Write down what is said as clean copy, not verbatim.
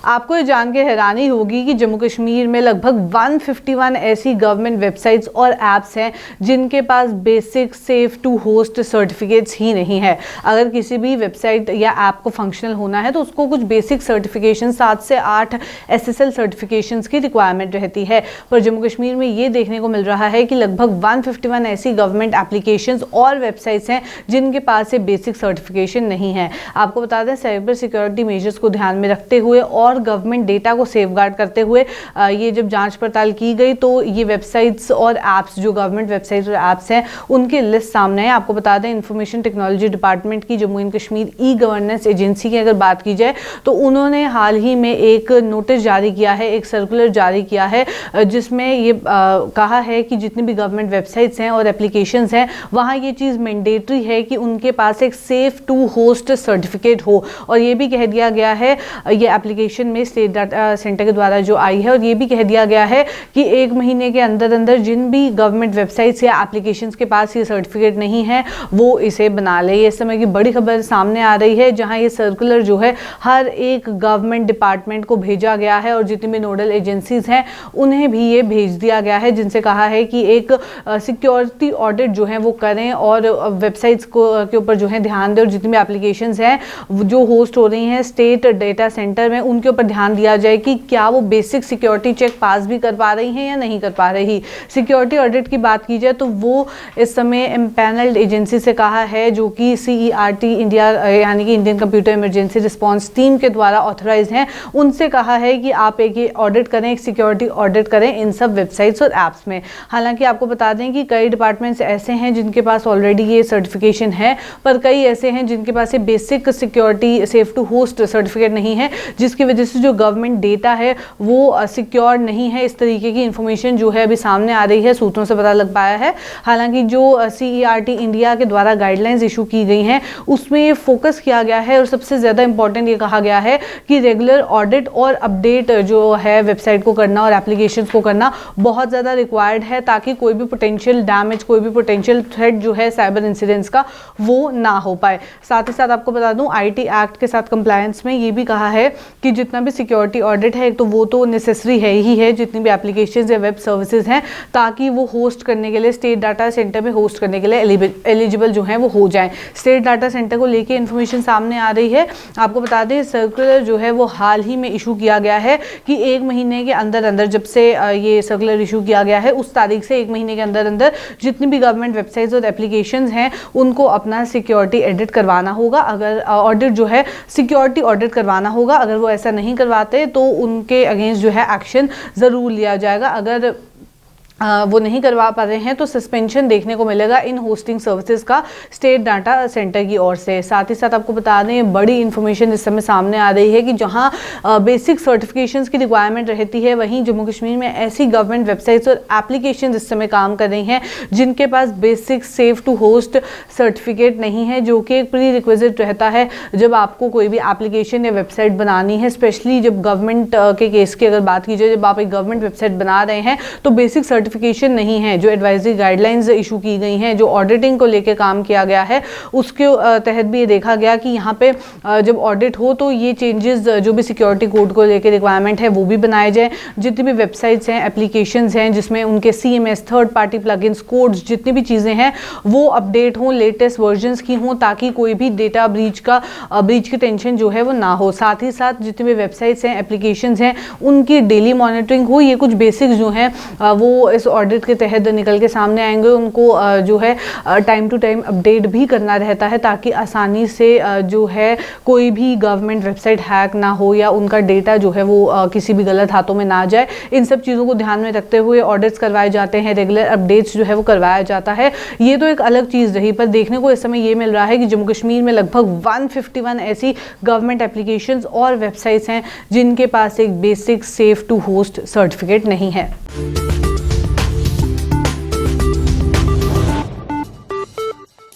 आपको ये जान के हैरानी होगी कि जम्मू कश्मीर में लगभग 151 ऐसी गवर्नमेंट वेबसाइट्स और ऐप्स हैं जिनके पास basic safe to host certificates ही नहीं है। अगर किसी भी वेबसाइट या ऐप को फंक्शनल होना है तो उसको कुछ बेसिक सर्टिफिकेशन 7 से 8 SSL सर्टिफिकेशंस की रिक्वायरमेंट रहती है। पर जम्मू कश्मीर में ये देखने को मिल रहा है कि लगभग 151 ऐसी गवर्नमेंट एप्लीकेशंस और वेबसाइट्स हैं जिनके पास ये बेसिक सर्टिफिकेशन नहीं है। आपको बता दें, साइबर सिक्योरिटी मेजर्स को ध्यान में रखते हुए और गवर्नमेंट डेटा को सेफगार्ड करते हुए ये जब जांच पड़ताल की गई तो ये वेबसाइट्स और ऐप्स, जो गवर्नमेंट वेबसाइट्स और ऐप्स हैं, उनकी लिस्ट सामने है। आपको बता दें, इंफॉर्मेशन टेक्नोलॉजी डिपार्टमेंट की Jammu and Kashmir e governance agency की अगर बात की जाए तो उन्होंने हाल ही में एक नोटिस जारी किया है, एक सर्कुलर जारी किया है, जिसमें ये कहा है कि जितनी भी गवर्नमेंट वेबसाइट्स हैं और एप्लीकेशंस हैं वहाँ ये चीज़ मैंडेटरी है कि उनके पास एक सेफ टू होस्ट सर्टिफिकेट हो। और ये भी कह दिया गया है, ये एप्लीकेशन में स्टेट डाटा सेंटर के द्वारा जो आई है, और ये भी कह दिया गया है कि 1 महीने के अंदर अंदर जिन भी गवर्नमेंट वेबसाइट्स या एप्लीकेशंस के पास ये सर्टिफिकेट नहीं है वो इसे बना ले। ये इस समय की बड़ी खबर सामने आ रही है, जहां ये सर्कुलर जो है हर एक गवर्नमेंट डिपार्टमेंट को भेजा गया है और जितनी भी नोडल एजेंसीज हैं उन्हें भी ये भेज दिया गया है, जिनसे कहा है कि एक सिक्योरिटी ऑडिट जो है वो करें और वेबसाइट्स के ऊपर जो है ध्यान दें, और जितनी भी एप्लीकेशंस हैं जो होस्ट हो रही हैं स्टेट डेटा सेंटर में उनके ऊपर ध्यान दिया जाए कि क्या वो बेसिक सिक्योरिटी चेक पास भी कर पा रही हैं या नहीं कर पा रही। सिक्योरिटी ऑडिट की बात की जाए तो वो इस समय एम्पैनल्ड एजेंसी से कहा है, जो कि CERT इंडिया यानी कि Indian computer emergency response team के द्वारा ऑथराइज हैं, उनसे कहा है कि आप एक ये ऑडिट करें, एक सिक्योरिटी ऑडिट करें इन सब वेबसाइट्स और ऐप्स में। हालांकि आपको बता दें कि कई डिपार्टमेंट्स ऐसे हैं जिनके पास ऑलरेडी ये सर्टिफिकेशन है, पर कई ऐसे हैं जिनके पास ये basic security safe to host certificate नहीं है, जिसकी वजह से जो गवर्नमेंट डेटा है वो सिक्योर नहीं है। इस तरीके की इंफॉर्मेशन जो है अभी सामने आ रही है, सूत्रों से पता लग पाया है। हालांकि जो CERT इंडिया के द्वारा गाइडलाइंस इशू की गई हैं उसमें ये फोकस किया गया है, और सबसे ज़्यादा इंपॉर्टेंट ये कहा गया है कि रेगुलर ऑडिट और अपडेट जो है वेबसाइट को करना और एप्लीकेशन को करना बहुत ज़्यादा रिक्वायर्ड है, ताकि कोई भी पोटेंशियल डैमेज, कोई भी पोटेंशियल थ्रेट जो है साइबर इंसिडेंट्स का वो ना हो पाए। साथ ही साथ आपको बता दूं, IT एक्ट के साथ कंप्लायंस में ये भी कहा है कि जितना भी सिक्योरिटी ऑडिट है तो वो तो नेसेसरी है ही है, जितनी भी एप्लीकेशंस या वेब सर्विसेज हैं, ताकि वो होस्ट करने के लिए स्टेट डाटा सेंटर में होस्ट करने के लिए एलिजिबल जो है वो हो जाएं। स्टेट डाटा सेंटर को लेके इन्फॉर्मेशन सामने आ रही है। आपको बता दें, सर्कुलर जो है वो हाल ही में इशू किया गया है कि 1 महीने के अंदर अंदर, जब से ये सर्कुलर इशू किया गया है उस तारीख से 1 महीने के अंदर अंदर जितनी भी गवर्नमेंट वेबसाइट्स और एप्लीकेशंस हैं उनको अपना सिक्योरिटी एडिट करवाना होगा। अगर ऑडिट जो है सिक्योरिटी ऑडिट करवाना होगा, अगर वो ऐसा नहीं करवाते तो उनके अगेंस्ट जो है एक्शन ज़रूर लिया जाएगा। अगर वो नहीं करवा पा रहे हैं तो सस्पेंशन देखने को मिलेगा इन होस्टिंग सर्विसेज का स्टेट डाटा सेंटर की ओर से। साथ ही साथ आपको बता दें, बड़ी इन्फॉर्मेशन इस समय सामने आ रही है कि जहां बेसिक सर्टिफिकेशंस की रिक्वायरमेंट रहती है, वहीं जम्मू कश्मीर में ऐसी गवर्नमेंट वेबसाइट्स और एप्लीकेशंस इस समय काम कर रही हैं जिनके पास basic safe to host certificate नहीं है, जो कि एक प्री रिक्विजिट रहता है जब आपको कोई भी एप्लीकेशन या वेबसाइट बनानी है। स्पेशली जब गवर्नमेंट के केस की अगर बात की जाए, जब आप एक गवर्नमेंट वेबसाइट बना रहे हैं तो बेसिक सर्टिफिकेशन नहीं है। जो एडवाइजरी गाइडलाइंस इशू की गई हैं, जो ऑडिटिंग को लेकर काम किया गया है, उसके तहत भी ये देखा गया कि यहाँ पे जब ऑडिट हो तो ये चेंजेस जो भी सिक्योरिटी कोड को लेकर रिक्वायरमेंट है वो भी बनाए जाए। जितनी भी वेबसाइट्स हैं, एप्लीकेशंस हैं जिसमें उनके CMS, third party plugins, codes, जितनी भी चीज़ें हैं वो अपडेट हों, लेटेस्ट वर्जन्स की हों, ताकि कोई भी डेटा ब्रीच की टेंशन जो है वो ना हो। साथ ही साथ जितनी भी वेबसाइट्स हैं, एप्लीकेशंस हैं, उनकी डेली मॉनिटरिंग हो। ये कुछ बेसिक्स जो हैं वो इस ऑडिट के तहत निकल के सामने आएंगे। उनको जो है टाइम टू टाइम अपडेट भी करना रहता है, ताकि आसानी से जो है कोई भी गवर्नमेंट वेबसाइट हैक ना हो या उनका डेटा जो है वो किसी भी गलत हाथों में ना जाए। इन सब चीज़ों को ध्यान में रखते हुए ऑडिट्स करवाए जाते हैं, रेगुलर अपडेट्स जो है वो करवाया जाता है। ये तो एक अलग चीज़ रही, पर देखने को इस समय ये मिल रहा है कि जम्मू कश्मीर में लगभग 151 ऐसी गवर्नमेंट एप्लीकेशंस और वेबसाइट्स हैं जिनके पास एक basic safe to host certificate नहीं है।